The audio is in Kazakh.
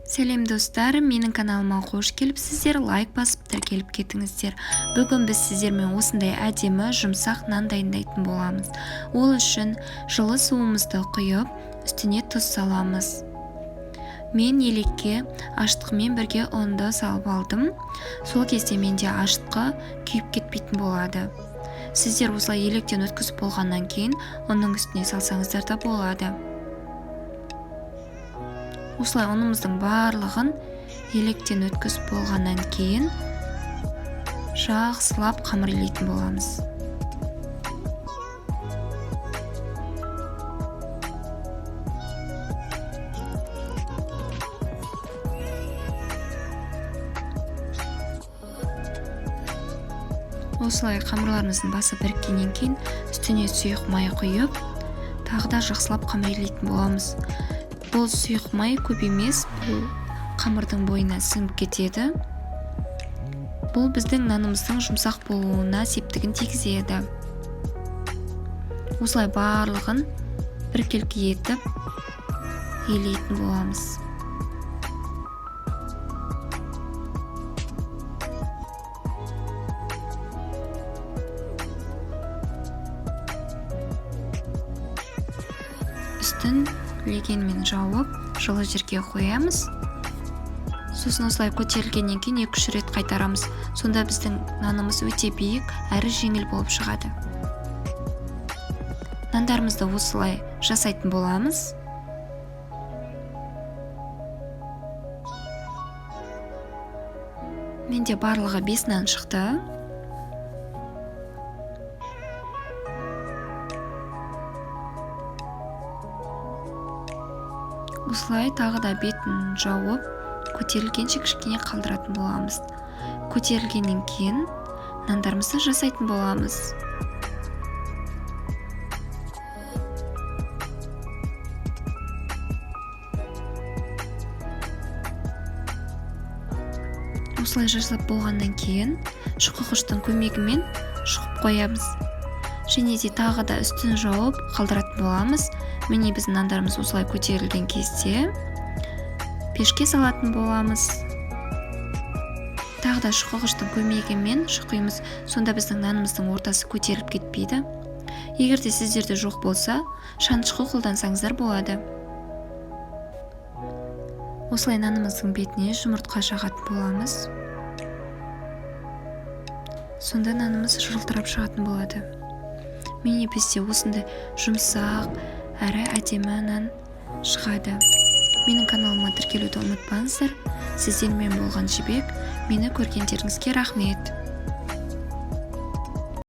Сәлем достар, менің каналыма қош келіпсіздер, лайк басып тіркеліп кетіңіздер. Бүгін біз сіздермен осындай әдемі жұмсақ нан дайындайтын боламыз. Ол үшін жылы суымызды құйып, үстіне тұз саламыз. Мен елекке ашытқымен бірге ұнды салып алдым. Сол кезде менде ашытқы күйіп кетпейтін болады. Сіздер осылай електен өткізіп болғаннан кейін оның үстіне салсаңыздар да болады. Осылай ұнымыздың барлығын електен өткізіп болғаннан кейін жақсылап қамыр илейтін боламыз. Осылай қамырларымыздың басы біріккеннен кейін үстіне сұйық май құйып, тағы да жақсылап қамыр илейтін боламыз. Бұл сұйық май көп емес, бұл қамырдың бойына сіңіп кетеді. Бұл біздің нанымыздың жұмсақ болуына септігін тигізеді. Осылай барлығын біркелкі етіп илейтін боламыз. Үстін легенмен жауып, жылы жерге қоямыз. Сосын осылай көтерілгеннен кейін 2-3 рет қайтарамыз. Сонда біздің нанымыз өте биік әрі жеңіл болып шығады. Нандарымызды осылай жасайтын боламыз. Менде барлығы 5 нан шықты. Осылай тағы да бетін жауып, көтерілгенше кішкене қалдыратын боламыз. Көтерілгеннен кейін нандарымызды жасайтын боламыз. Осылай жасап болғаннан кейін шұқығыштың көмегімен шұқып қоямыз. Және де тағы да үстін жауып қалдыратын боламыз. Міне біздің нандарымыз осылай көтерілген кезде пешке салатын боламыз. Тағы да шұқығыштың көмегімен шұқимыз. Сонда біздің нанымыздың ортасы көтеріліп кетпейді. Егер де сіздерде жоқ болса, шанышқы қолдансаңыздар болады. Осылай нанымыздың бетіне жұмыртқа жағатын боламыз. Сонда нанымыз жылтырап шығатын болады. Міне бізде осындай жұмсақ әрі әдемі нан шығады. Менің каналыма тіркелуді ұмытпаңыздар. Сіздермен болған Жібек. Мені көргендеріңізге рахмет.